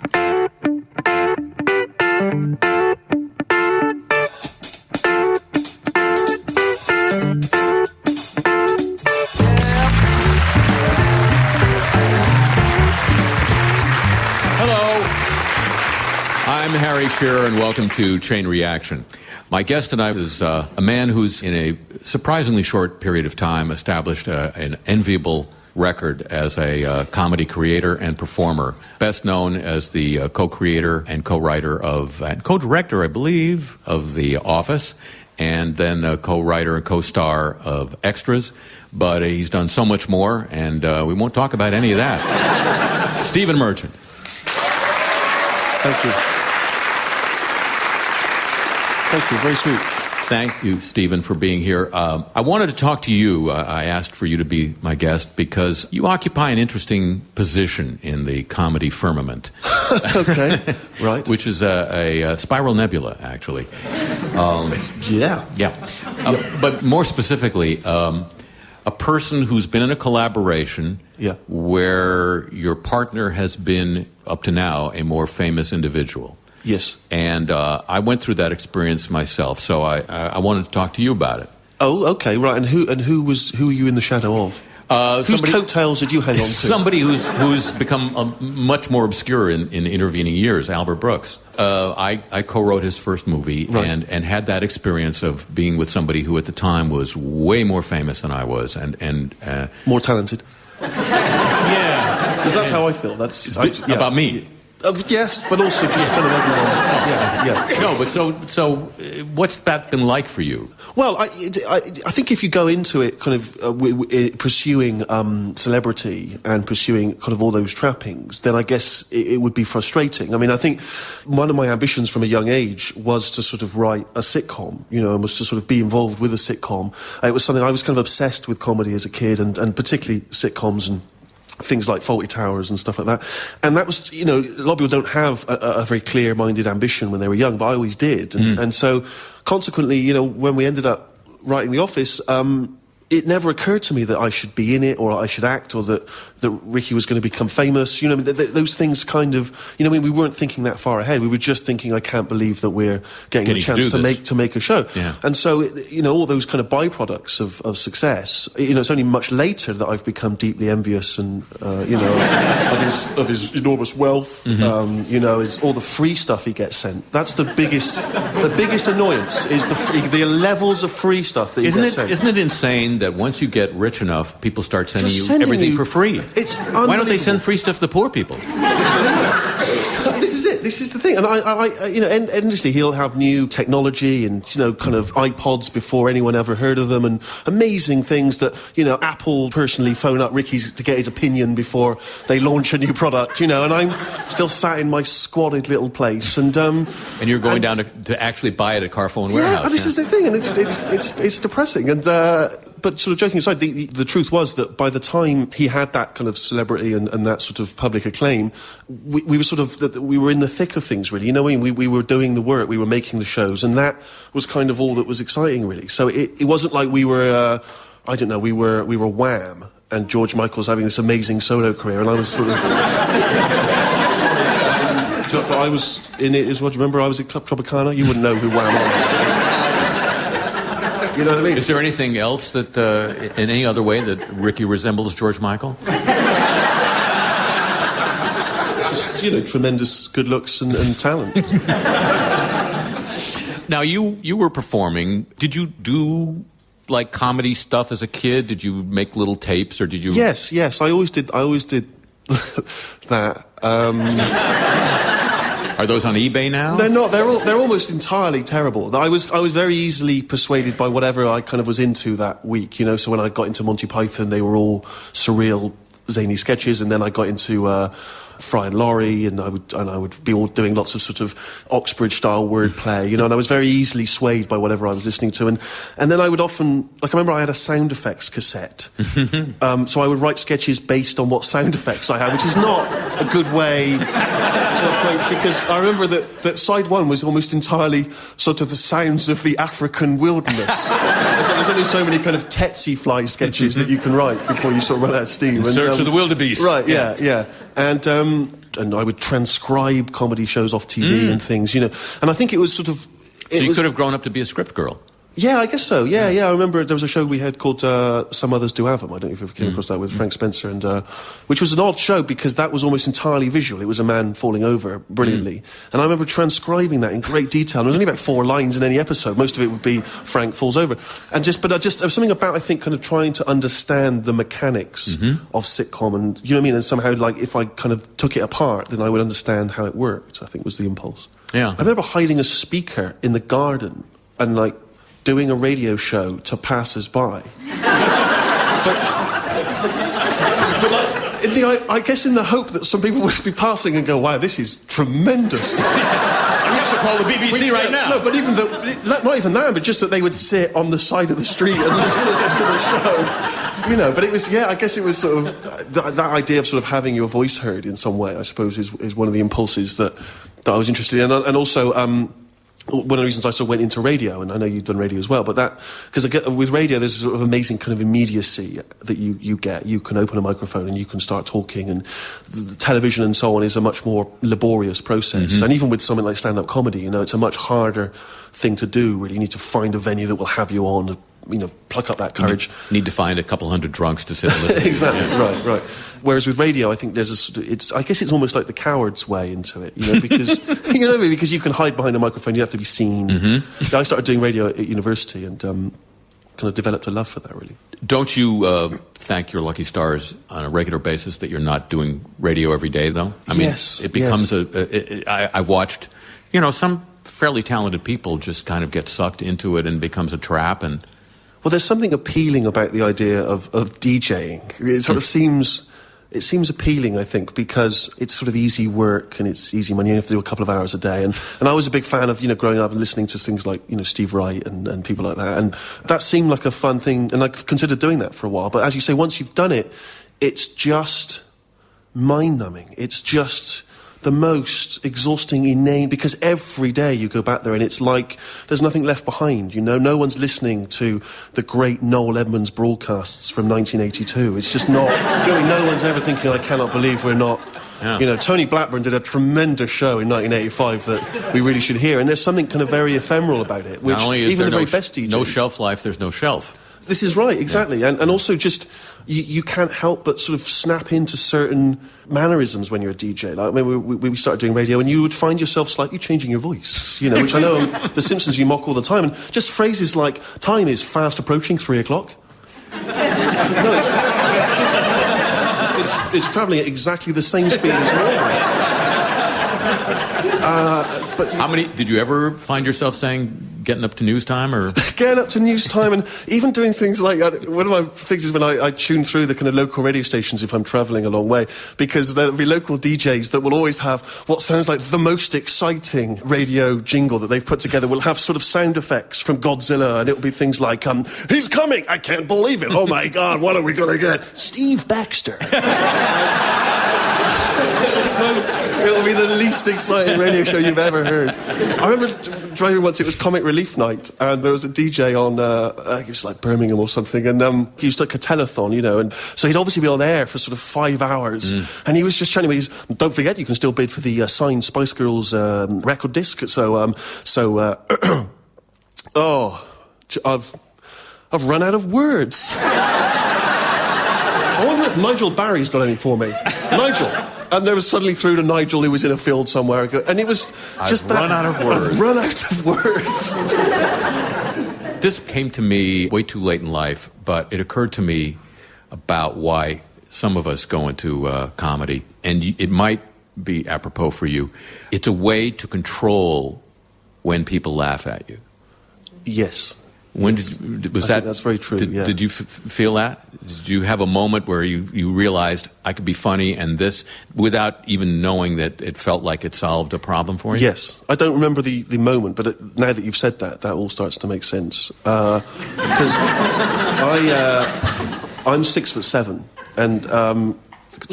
I'm Harry Shearer, and welcome to Chain Reaction. My guest tonight is a man who's, in a surprisingly short period of time, established an enviable record as a comedy creator and performer. Best known as the co-creator and co-writer of, and co-director, I believe, of The Office, and then a co-writer and co-star of Extras. But he's done so much more, and we won't talk about any of that. Stephen Merchant. Thank you. Thank you. Very sweet. Thank you, Stephen, for being here. I wanted to talk to you. I asked for you to be my guest because you occupy an interesting position in the comedy firmament. Okay, right. Which is a spiral nebula, actually. Yeah. But more specifically, a person who's been in a collaboration where your partner has been, up to now, a more famous individual. Yes. And I went through that experience myself, so I wanted to talk to you about it. Oh, okay, right. And who were you in the shadow of? Whose coattails did you hang on to? Somebody who's become much more obscure in intervening years, Albert Brooks. I co-wrote his first movie and had that experience of being with somebody who at the time was way more famous than I was and more talented. Yeah. Because that's how I feel. That's about me. Yes, but also just kind of everyone. No, but so what's that been like for you? Well, I think if you go into it kind of pursuing celebrity and pursuing kind of all those trappings, then I guess it would be frustrating. I mean, I think one of my ambitions from a young age was to sort of write a sitcom, you know, and was to sort of be involved with a sitcom. It was something I was kind of obsessed with comedy as a kid, and particularly sitcoms and things like Fawlty Towers and stuff like that. And that was, you know, a lot of people don't have a very clear-minded ambition when they were young, but I always did. And so, consequently, you know, when we ended up writing The Office, it never occurred to me that I should be in it or I should act or that Ricky was going to become famous. You know, those things kind of, you know, I mean, we weren't thinking that far ahead. We were just thinking, I can't believe that we're getting a chance to make a show. Yeah. And so, you know, all those kind of byproducts of success, you know, it's only much later that I've become deeply envious and, you know, of his enormous wealth. Mm-hmm. You know, is all the free stuff he gets sent. That's the biggest annoyance is the levels of free stuff that he gets sent. Isn't it insane that once you get rich enough, people start sending you everything for free? It's Why don't they send free stuff to the poor people? This is it. This is the thing. And I you know, endlessly he'll have new technology and, you know, kind of iPods before anyone ever heard of them and amazing things that, you know, Apple personally phone up Ricky to get his opinion before they launch a new product, you know, and I'm still sat in my squalid little place and you're going down to actually buy it at Carphone Warehouse. Yeah, this is the thing, and it's depressing. And but sort of joking aside, the truth was that by the time he had that kind of celebrity and that sort of public acclaim, we were sort of we were in the thick of things, really. You know, we were doing the work, we were making the shows, and that was kind of all that was exciting, really. So it wasn't like we were, I don't know, we were Wham, and George Michael's having this amazing solo career, and I was sort of. But I was in it as well. Do you remember I was at Club Tropicana? You wouldn't know who Wham was. You know what I mean? Is there anything else that, in any other way, that Ricky resembles George Michael? Just, you know, tremendous good looks and talent. Now, you were performing. Did you do, like, comedy stuff as a kid? Did you make little tapes, or did you... Yes, I always did that. Are those on eBay now? They're not. They're almost entirely terrible. I was very easily persuaded by whatever I kind of was into that week. You know, so when I got into Monty Python, they were all surreal, zany sketches, and then I got into Fry and Laurie, and I would be all doing lots of sort of Oxbridge-style wordplay, you know, and I was very easily swayed by whatever I was listening to, and then I would often, like, I remember I had a sound effects cassette, so I would write sketches based on what sound effects I had, which is not a good way to approach, because I remember that side one was almost entirely sort of the sounds of the African wilderness. There's only so many kind of tsetse fly sketches that you can write before you sort of run out of steam. In search of the wildebeest. Right, yeah. And I would transcribe comedy shows off TV and things, you know. And I think it was sort of... So you could have grown up to be a script girl. Yeah, I guess so. Yeah. I remember there was a show we had called Some Others Do Have Them. I don't know if you ever came across that with Frank Spencer, and which was an odd show because that was almost entirely visual. It was a man falling over brilliantly. And I remember transcribing that in great detail. And there was only about 4 lines in any episode. Most of it would be Frank falls over. And there was something about, I think, kind of trying to understand the mechanics of sitcom, and you know what I mean? And somehow, like, if I kind of took it apart, then I would understand how it worked, I think was the impulse. Yeah. I remember hiding a speaker in the garden and, like, doing a radio show to passers-by. but like, I guess in the hope that some people would be passing and go, wow, this is tremendous. We have to call the BBC right now. No, but not even that, but just that they would sit on the side of the street and listen to the show. You know, but it was, yeah, I guess it was sort of, that idea of sort of having your voice heard in some way, I suppose, is one of the impulses that I was interested in. And also, one of the reasons I sort of went into radio, and I know you've done radio as well, but that, because with radio there's a sort of amazing kind of immediacy that you get. You can open a microphone and you can start talking, and the television and so on is a much more laborious process. And even with something like stand-up comedy, you know, it's a much harder thing to do, really. You need to find a venue that will have you on, you know, pluck up that courage. You need to find a couple hundred drunks to sit and listen. Exactly, right. Whereas with radio, I think I guess it's almost like the coward's way into it, you know, because you know, because you can hide behind a microphone, you have to be seen. I started doing radio at university and kind of developed a love for that, really. Don't you thank your lucky stars on a regular basis that you're not doing radio every day, though? I mean, yes, it becomes I watched, you know, some fairly talented people just kind of get sucked into it and becomes a trap. And well, there's something appealing about the idea of DJing. It sort of seems appealing, I think, because it's sort of easy work and it's easy money. You have to do a couple of hours a day. And I was a big fan of, you know, growing up and listening to things like, you know, Steve Wright and people like that. And that seemed like a fun thing. And I considered doing that for a while. But as you say, once you've done it, it's just mind-numbing. It's just the most exhausting, inane, because every day you go back there and it's like there's nothing left behind, you know? No one's listening to the great Noel Edmonds broadcasts from 1982. It's just not, really, no one's ever thinking, I cannot believe we're not... Yeah. You know, Tony Blackburn did a tremendous show in 1985 that we really should hear, and there's something kind of very ephemeral about it, which even the very best DJs... No shelf life, there's no shelf. This is right, exactly. Yeah. And also just, you can't help but sort of snap into certain mannerisms when you're a DJ. Like, I mean, we started doing radio and you would find yourself slightly changing your voice, you know, which I know on The Simpsons you mock all the time. And just phrases like, time is fast approaching 3 o'clock. No, it's travelling at exactly the same speed as normal. But how many, did you ever find yourself saying... Getting up to news time, or getting up to news time, and even doing things like one of my things is when I tune through the kind of local radio stations if I'm travelling a long way, because there'll be local DJs that will always have what sounds like the most exciting radio jingle that they've put together. Will have sort of sound effects from Godzilla, and it'll be things like "He's coming! I can't believe it! Oh my God! What are we gonna get? Steve Baxter." It'll be the least exciting radio show you've ever heard. I remember driving once, it was Comic Relief Night, and there was a DJ on, I think it was like Birmingham or something, and he used like a telethon, you know, and so he'd obviously be on air for sort of 5 hours, and he was just chatting to me, don't forget, you can still bid for the signed Spice Girls record disc, I've run out of words. I wonder if Nigel Barry's got any for me. Nigel. And there was suddenly through to Nigel, who was in a field somewhere, and it was just I've run out of words. I've run out of words. This came to me way too late in life, but it occurred to me about why some of us go into comedy, and it might be apropos for you. It's a way to control when people laugh at you. Yes. When was that? That's very true. Did you feel that? Did you have a moment where you realized I could be funny and this, without even knowing that it felt like it solved a problem for you? Yes. I don't remember the moment, but now that you've said that all starts to make sense. Because I'm 6'7", and a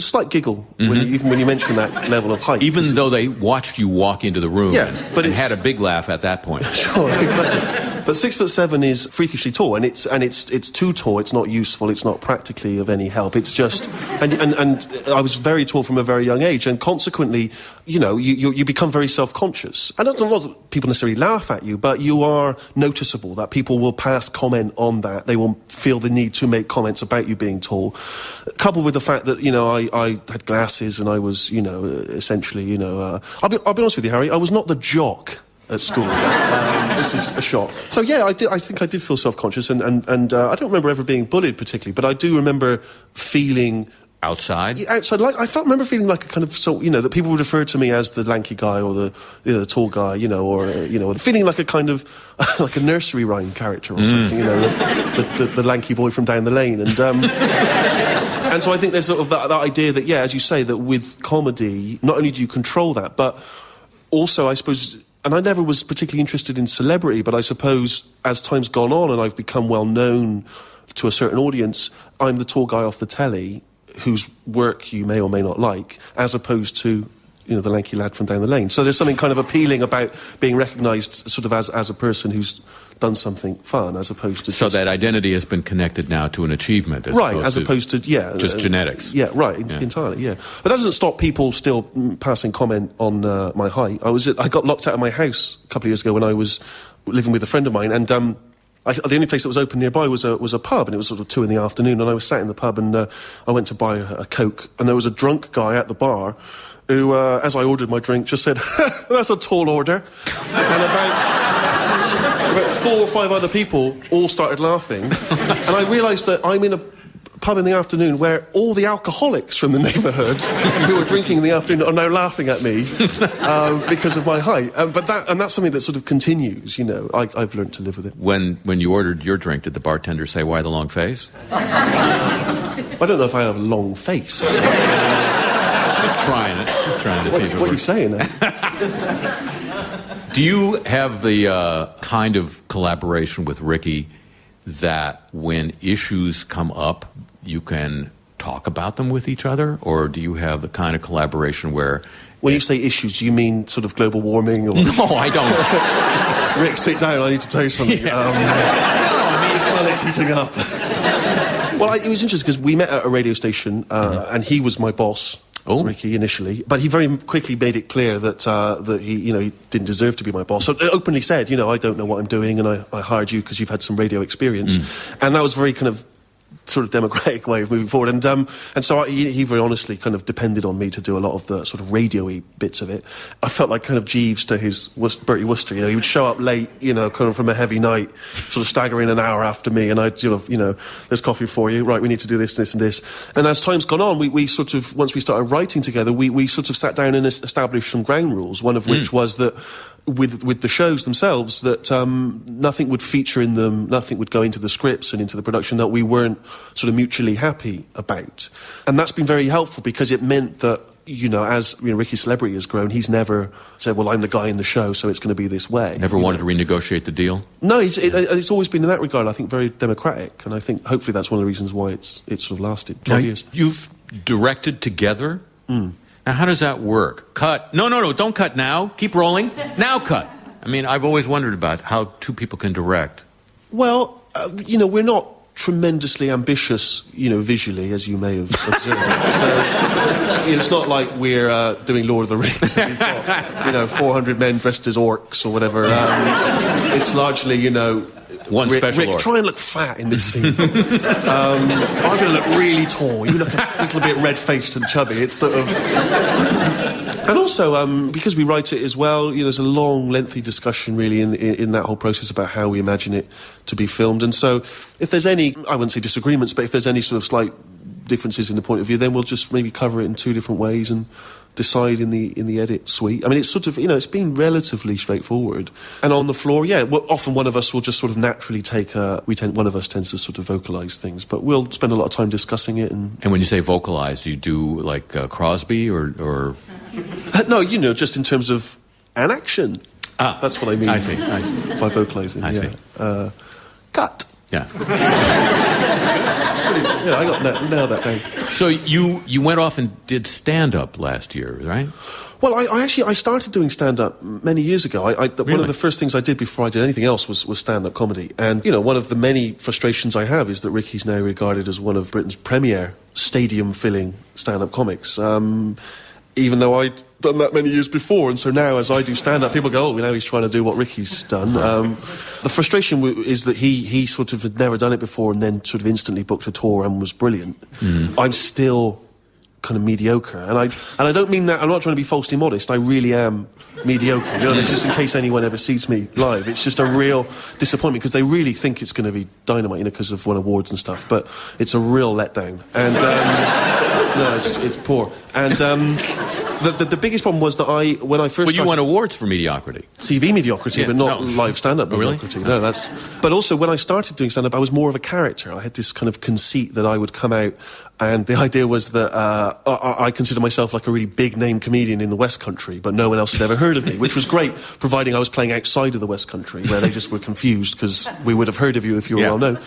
slight giggle even when you mention that level of height. Even though they watched you walk into the room but and had a big laugh at that point. Sure, exactly. But 6'7" is freakishly tall, and it's too tall. It's not useful. It's not practically of any help. It's just, and I was very tall from a very young age, and consequently, you become very self-conscious. And not a lot of people necessarily laugh at you, but you are noticeable. That people will pass comment on that. They will feel the need to make comments about you being tall, coupled with the fact that I had glasses and I was essentially I'll be honest with you, Harry. I was not the jock at school. This is a shock. So yeah, I think I did feel self-conscious, and I don't remember ever being bullied particularly, but I do remember feeling outside. Yeah, outside, like I remember feeling like a kind of that people would refer to me as the lanky guy or the tall guy, or feeling like a kind of like a nursery rhyme character or something, the lanky boy from down the lane, and and so I think there's sort of that idea that as you say, that with comedy, not only do you control that, but also I suppose. And I never was particularly interested in celebrity, but I suppose as time's gone on and I've become well known to a certain audience, I'm the tall guy off the telly whose work you may or may not like, as opposed to the lanky lad from down the lane. So there's something kind of appealing about being recognised sort of as a person who's done something fun, as opposed to that identity has been connected now to an achievement, as opposed to just genetics. Yeah, right, entirely. Yeah, but that doesn't stop people still passing comment on my height. I got locked out of my house a couple of years ago when I was living with a friend of mine, and the only place that was open nearby was a pub, and it was sort of 2 p.m, and I was sat in the pub, and I went to buy a Coke, and there was a drunk guy at the bar who, as I ordered my drink, just said, "That's a tall order," and about 4 or 5 other people all started laughing, and I realised that I'm in a pub in the afternoon where all the alcoholics from the neighbourhood who were drinking in the afternoon are now laughing at me because of my height. But that's something that sort of continues. I've learned to live with it. When you ordered your drink, did the bartender say, "Why the long face"? I don't know if I have a long face. Just trying to see if it works. What are you saying then? Do you have the kind of collaboration with Ricky that when issues come up, you can talk about them with each other? Or do you have the kind of collaboration where... When you say issues, do you mean sort of global warming? Or... No, I don't. Rick, sit down, I need to tell you something. Yeah. The smell is heating up. Well, it was interesting because we met at a radio station, and he was my boss. Oh. Ricky, initially, but he very quickly made it clear that he didn't deserve to be my boss. So openly said, I don't know what I'm doing, and I hired you because you've had some radio experience, and that was very kind of sort of democratic way of moving forward. And so he very honestly kind of depended on me to do a lot of the sort of radio-y bits of it. I felt like kind of Jeeves to his Bertie Wooster. He would show up late, kind of from a heavy night, sort of staggering an hour after me, and I'd there's coffee for you. Right, we need to do this, this, and this. And as time's gone on, we sort of, once we started writing together, we sort of sat down and established some ground rules. One of which was that with the shows themselves, that nothing wod feature in them, nothing would go into the scripts and into the production that we weren't sort of mutually happy about. And that's been very helpful because it meant that, as Ricky's celebrity has grown, he's never said, well, I'm the guy in the show, so it's going to be this way. Never wanted to renegotiate the deal? No, it's always been in that regard, I think, very democratic. And I think hopefully that's one of the reasons why it's sort of lasted 12 years. You've directed together? Now, how does that work? Cut. No, don't cut now. Keep rolling. Now cut. I mean, I've always wondered about how two people can direct. Well, we're not tremendously ambitious, visually, as you may have observed. So, it's not like we're doing Lord of the Rings. And we've got, 400 men dressed as orcs or whatever. It's largely, one special Rick, try and look fat in this scene. I'm going to look really tall. You look a little bit red-faced and chubby. It's sort of... And also, because we write it as well, there's a long, lengthy discussion, really, in that whole process about how we imagine it to be filmed. And so, if there's any, I wouldn't say disagreements, but if there's any sort of slight differences in the point of view, then we'll just maybe cover it in 2 different ways and decide in the edit suite. I mean, it's sort of, it's been relatively straightforward. And on the floor, often one of us will just sort of naturally take one of us tends to sort of vocalise things, but we'll spend a lot of time discussing it. And when you say vocalise, do you do like Crosby or... No, just in terms of an action. That's what I mean. I see. By vocalising. I see. Cut. Yeah. Yeah, I got nailed that down. So you went off and did stand-up last year, right? Well, I actually started doing stand-up many years ago. Really? One of the first things I did before I did anything else was stand-up comedy. And, one of the many frustrations I have is that Ricky's now regarded as one of Britain's premier stadium-filling stand-up comics. Even though I'd done that many years before, and so now as I do stand-up, people go, now he's trying to do what Ricky's done. The frustration is that he sort of had never done it before and then sort of instantly booked a tour and was brilliant. I'm still kind of mediocre, and I don't mean that, I'm not trying to be falsely modest, I really am mediocre, just in case anyone ever sees me live. It's just a real disappointment, because they really think it's going to be dynamite, because I've won awards and stuff, but it's a real letdown, and no, it's poor. And the biggest problem was that when I first Well, you won awards for mediocrity. TV mediocrity, but not live stand-up mediocrity. Really? No, but also when I started doing stand-up, I was more of a character. I had this kind of conceit that I would come out, and the idea was that I consider myself like a really big-name comedian in the West Country, but no one else had ever heard of me, which was great, providing I was playing outside of the West Country, where they just were confused, because we would have heard of you if you were well-known.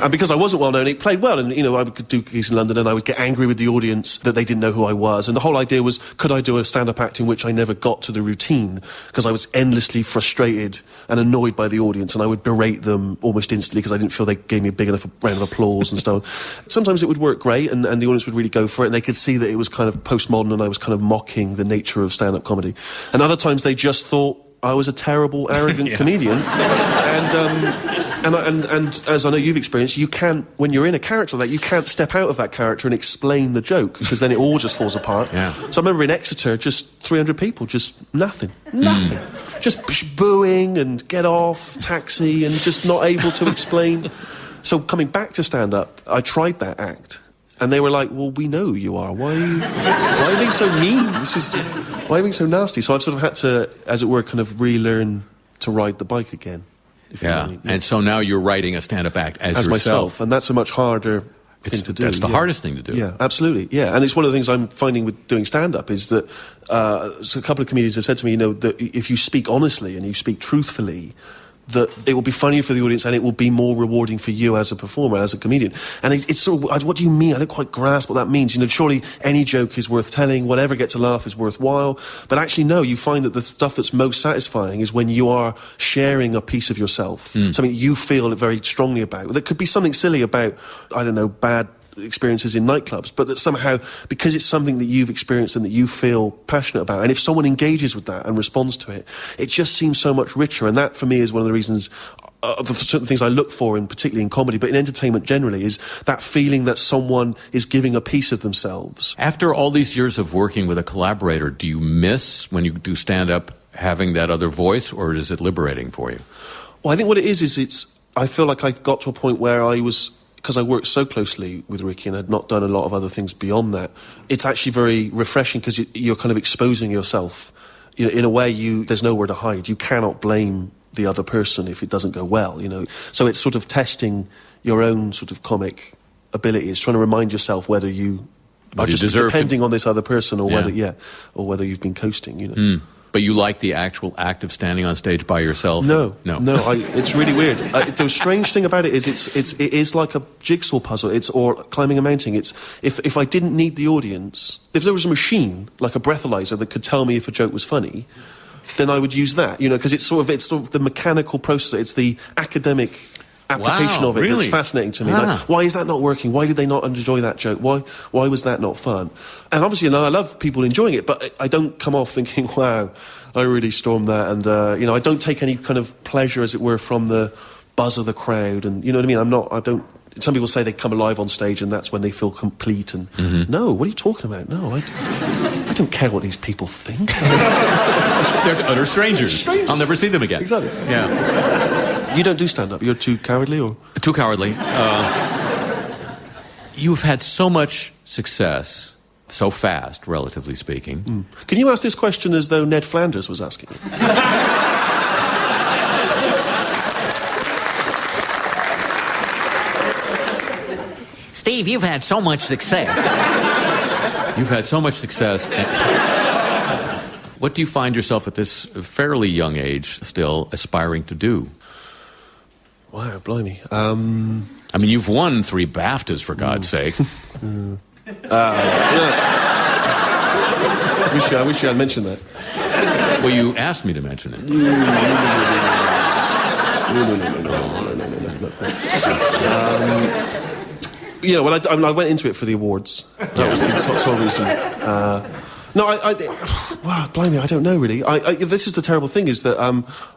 And because I wasn't well-known, it played well, and, I could do gigs in London, and I would get angry with the audience that they didn't know who I was. And the whole idea was, could I do a stand-up act in which I never got to the routine, because I was endlessly frustrated and annoyed by the audience, and I would berate them almost instantly because I didn't feel they gave me a big enough round of applause and so on. Sometimes it would work great, and the audience would really go for it, and they could see that it was kind of postmodern and I was kind of mocking the nature of stand-up comedy. And other times they just thought I was a terrible, arrogant comedian. And as I know you've experienced, you can't, when you're in a character like that, you can't step out of that character and explain the joke, because then it all just falls apart. Yeah. So I remember in Exeter, just 300 people, just nothing. Just booing and get off, taxi, and just not able to explain. So coming back to stand-up, I tried that act. And they were like, well, we know who you are. Why are you being so mean? Why are you being so nasty? So I've sort of had to, as it were, kind of relearn to ride the bike again. If you know what I mean. And so now you're writing a stand-up act as yourself. Myself, and that's a much harder thing to do. That's the hardest thing to do. Yeah, absolutely. Yeah, and it's one of the things I'm finding with doing stand-up is that so a couple of comedians have said to me, that if you speak honestly and you speak truthfully, that it will be funnier for the audience and it will be more rewarding for you as a performer, as a comedian. And it's sort of, what do you mean? I don't quite grasp what that means. Surely any joke is worth telling, whatever gets a laugh is worthwhile. But actually, no, you find that the stuff that's most satisfying is when you are sharing a piece of yourself, something you feel very strongly about. That could be something silly about, I don't know, bad experiences in nightclubs, but that somehow, because it's something that you've experienced and that you feel passionate about, and if someone engages with that and responds to it, it just seems so much richer. And that for me is one of the reasons, the certain things I look for, in particularly in comedy, but in entertainment generally, is that feeling that someone is giving a piece of themselves. After all these years of working with a collaborator, do you miss, when you do stand-up, having that other voice, or is it liberating for you? Well, I think what it is I feel like I've got to a point where because I worked so closely with Ricky and had not done a lot of other things beyond that, it's actually very refreshing, because you're kind of exposing yourself. In a way, there's nowhere to hide. You cannot blame the other person if it doesn't go well, So it's sort of testing your own sort of comic ability. It's trying to remind yourself whether you are just depending on this other person, or whether you've been coasting, But you like the actual act of standing on stage by yourself? No. It's really weird. The strange thing about it is it is like a jigsaw puzzle. Or climbing a mountain. If I didn't need the audience, if there was a machine like a breathalyzer that could tell me if a joke was funny, then I would use that. Because it's sort of the mechanical process. It's the academic application of it that's fascinating to me. Like, why is that not working? Why did they not enjoy that joke? Why was that not fun? And obviously, I love people enjoying it, but I don't come off thinking, wow, I really stormed that. And, I don't take any kind of pleasure, as it were, from the buzz of the crowd. And, you know what I mean? Some people say they come alive on stage and that's when they feel complete. And no, what are you talking about? No, I don't care what these people think. They're utter strangers. I'll never see them again. Exactly. Yeah. You don't do stand-up? You're too cowardly, or? Too cowardly. You've had so much success, so fast, relatively speaking. Can you ask this question as though Ned Flanders was asking it? Steve, you've had so much success. You've had so much success. What do you find yourself at this fairly young age still aspiring to do? Wow, blimey. I mean, you've won 3 BAFTAs, for God's sake. I wish you had mentioned that. Well, you asked me to mention it. No. Well, I went into it for the awards. That was the sole reason. Wow, blimey, I don't know really. This is the terrible thing, is that,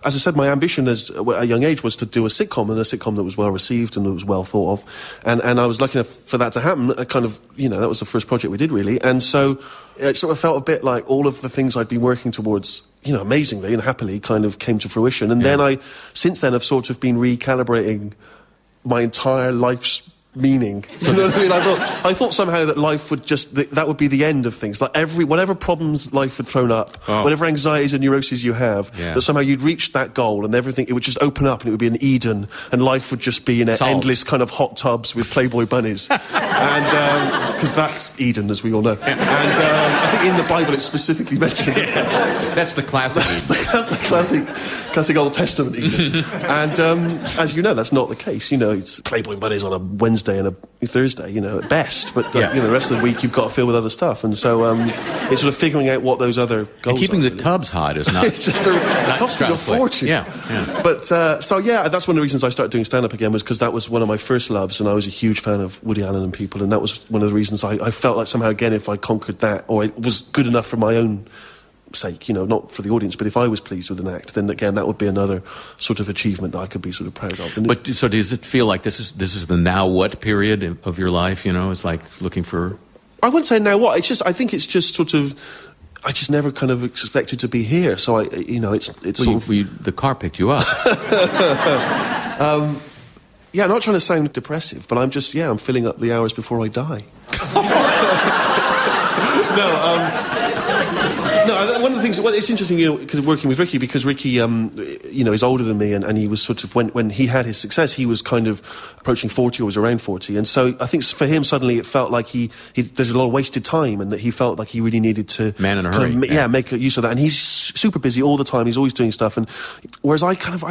as I said, my ambition at a young age was to do a sitcom, and a sitcom that was well received and that was well thought of. And I was lucky enough for that to happen. That was the first project we did, really. And so it sort of felt a bit like all of the things I'd been working towards, amazingly and happily, kind of came to fruition. And then since then, I've sort of been recalibrating my entire life's meaning. You know what I mean? I thought somehow that life would that would be the end of things. Like whatever problems life had thrown up, whatever anxieties and neuroses you have, that somehow you'd reach that goal and everything, it would just open up and it would be an Eden, and life would just be in endless kind of hot tubs with Playboy bunnies. And, because that's Eden, as we all know. And I think in the Bible it's specifically mentioned. That's the classic Eden. That's the classic Old Testament Eden. And as you know, that's not the case. It's Playboy bunnies on a Wednesday and a Thursday, at best. But the rest of the week you've got to fill with other stuff. And so it's sort of figuring out what those other goals and keeping are, the tubs hot is not... it's costing a fortune. Yeah. But, that's one of the reasons I started doing stand-up again, was because that was one of my first loves, and I was a huge fan of Woody Allen and people, and that was one of the reasons I felt like somehow, again, if I conquered that, or it was good enough for my own sake, not for the audience, but if I was pleased with an act, then again that would be another sort of achievement that I could be sort of proud of. But so does it feel like this is the now what period of your life? It's like looking for... I wouldn't say now what. I think it's just sort of... I just never kind of expected to be here, so the car picked you up. I'm not trying to sound depressive, but I'm filling up the hours before I die. No, one of the things... Well, it's interesting, because working with Ricky, because Ricky, is older than me, and he was sort of... When he had his success, he was kind of approaching 40, or was around 40. And so I think for him, suddenly it felt like there's a lot of wasted time, and that he felt like he really needed to... Man in a hurry. Make use of that. And he's super busy all the time. He's always doing stuff. And whereas I kind of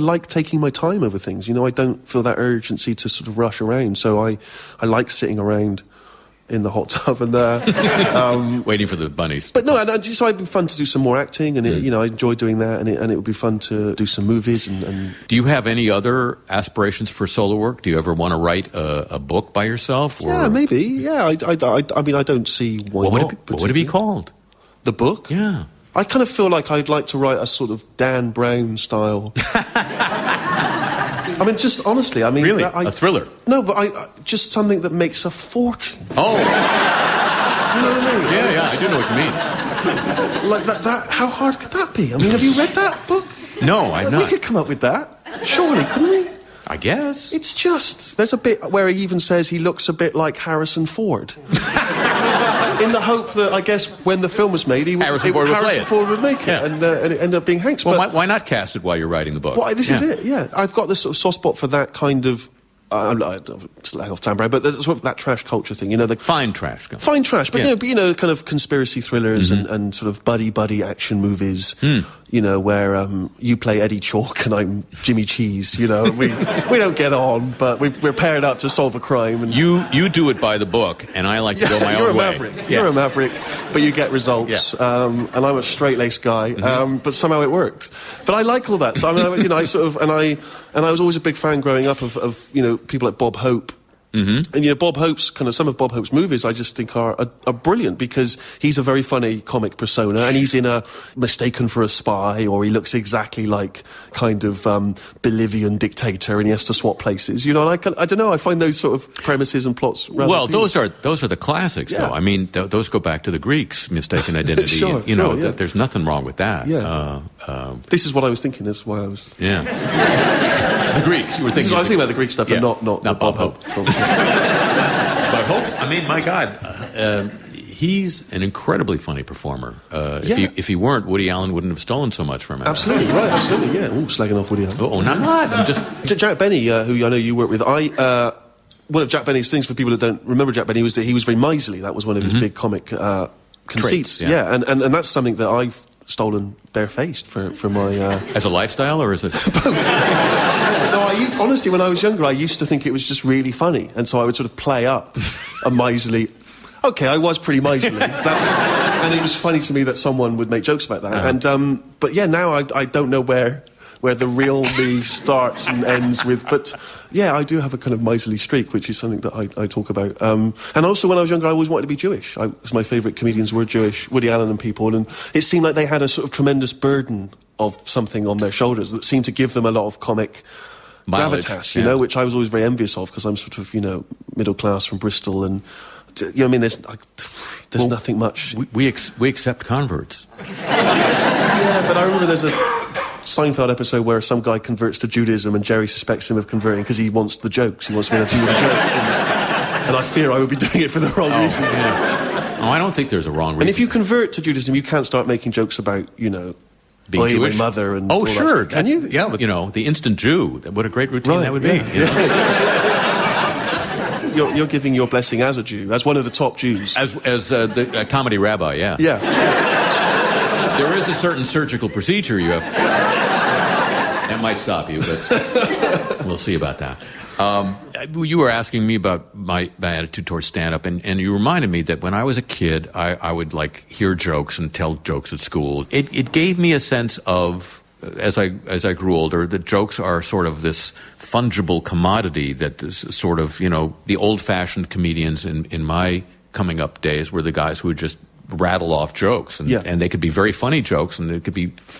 like taking my time over things. I don't feel that urgency to sort of rush around. So I like sitting around in the hot tub and waiting for the bunnies. But no, so it'd be fun to do some more acting, and I enjoy doing that, and it would be fun to do some movies. And do you have any other aspirations for solo work? Do you ever want to write a book by yourself? Or? Yeah, maybe. Yeah, I mean, I don't see why not. What would it be called? The book? Yeah. I kind of feel like I'd like to write a sort of Dan Brown style. I mean, just honestly, really, a thriller? No, but just something that makes a fortune. Oh, do you know what I mean? Yeah, I do know what you mean. Like that. How hard could that be? I mean, have you read that book? No, I've not. We could come up with that, surely, couldn't we? I guess. It's just there's a bit where he even says he looks a bit like Harrison Ford. In the hope that, I guess, when the film was made, Harrison Ford would make it, and it ended up being Hanks. Well, why not cast it while you're writing the book? Well, this is it, yeah. I've got this sort of soft spot for that kind of... slag off Tam Brown, but sort of that trash culture thing, the... Fine trash. But, kind of conspiracy thrillers and sort of buddy action movies, where you play Eddie Chalk and I'm Jimmy Cheese, we don't get on, but we're paired up to solve a crime. And you do it by the book, and I like to go my own way. You're a maverick, but you get results. Yeah. And I'm a straight-laced guy, but somehow it works. But I like all that. So, I was always a big fan growing up of people like Bob Hope. And Bob Hope's some of Bob Hope's movies I just think are brilliant, because he's a very funny comic persona, and he's in a Mistaken for a Spy, or he looks exactly like kind of Bolivian dictator, and he has to swap places. And I don't know, I find those sort of premises and plots rather appealing. those are the classics, though. I mean, those go back to the Greeks, mistaken identity. Sure, there's nothing wrong with that. Yeah. This is what I was thinking. That's why I was. Yeah. The Greeks. You were thinking. I was thinking about the Greek stuff, and not Bob Hope. But Hope, I mean, my God, he's an incredibly funny performer. If he weren't, Woody Allen wouldn't have stolen so much from him. Absolutely, right, absolutely, yeah. Ooh, slagging off Woody Allen. Oh, not. I'm just... Jack Benny, who I know you work with, one of Jack Benny's things, for people that don't remember Jack Benny, was that he was very miserly. That was one of his big comic conceits. Traits, yeah. And that's something that I've stolen barefaced for my... As a lifestyle, or is it? No, honestly, when I was younger, I used to think it was just really funny, and so I would sort of play up a miserly... Okay, I was pretty miserly. And it was funny to me that someone would make jokes about that. Uh-huh. And but yeah, now I don't know where the real me starts and ends with. But yeah, I do have a kind of miserly streak, which is something that I talk about. And also, when I was younger, I always wanted to be Jewish. Because my favourite comedians were Jewish, Woody Allen and people, and it seemed like they had a sort of tremendous burden of something on their shoulders that seemed to give them a lot of comic mileage, gravitas, you know, which I was always very envious of, because I'm sort of, middle class from Bristol, and I mean, there's nothing much. We accept converts. Yeah, but I remember there's a Seinfeld episode where some guy converts to Judaism and Jerry suspects him of converting because he wants the jokes. He wants me to do the jokes. And I fear I would be doing it for the wrong reasons. Yeah. Oh, I don't think there's a wrong reason. And if you convert to Judaism, you can't start making jokes about, being boy, Jewish, my mother, and oh, all sure, that. Can you? Yeah, the instant Jew. What a great routine that would be. You're giving your blessing as a Jew, as one of the top Jews, as the comedy rabbi. Yeah. Yeah. There is a certain surgical procedure you have. That might stop you, but we'll see about that. You were asking me about my attitude towards stand-up, and you reminded me that when I was a kid, I would hear jokes and tell jokes at school. It gave me a sense of, as I grew older, that jokes are sort of this fungible commodity that is sort of, the old-fashioned comedians in my coming up days were the guys who would just rattle off jokes, and they could be very funny jokes, and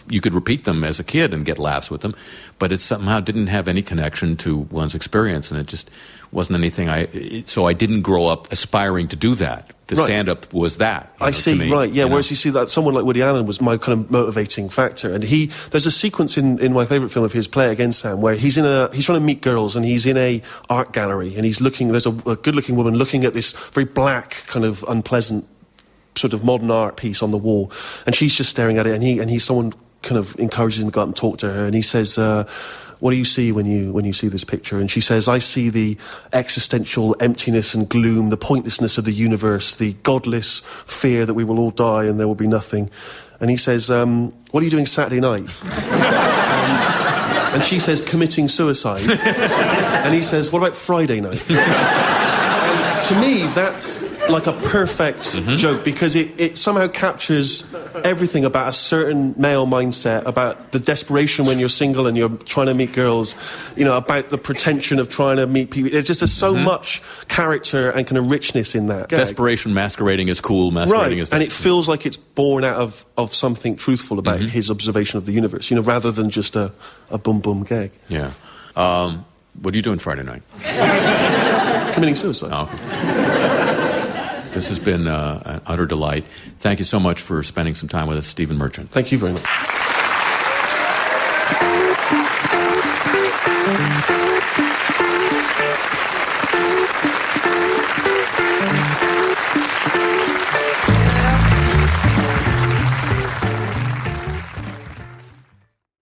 you could repeat them as a kid and get laughs with them, but it somehow didn't have any connection to one's experience, and it just wasn't anything. So I didn't grow up aspiring to do that. The stand-up was that. I see, to me, right, yeah, whereas you see that someone like Woody Allen was my kind of motivating factor, and there's a sequence in my favourite film of his, Play Again, Sam, where he's trying to meet girls, and he's in a art gallery, and there's a good-looking woman looking at this very black, kind of unpleasant sort of modern art piece on the wall, and she's just staring at it, and someone kind of encourages him to go out and talk to her, and he says, what do you see when you see this picture? And she says, I see the existential emptiness and gloom, the pointlessness of the universe, the godless fear that we will all die and there will be nothing. And he says, what are you doing Saturday night? And she says, committing suicide. And he says, what about Friday night? And to me, that's like a perfect joke, because it somehow captures everything about a certain male mindset, about the desperation when you're single and you're trying to meet girls, about the pretension of trying to meet people. There's so much character and kind of richness in that gag. Desperation masquerading as cool, masquerading as... And it feels like it's born out of something truthful about his observation of the universe, rather than just a boom gag. Yeah. What are you doing Friday night? Committing suicide. Oh, okay. This has been an utter delight. Thank you so much for spending some time with us, Stephen Merchant. Thank you very much.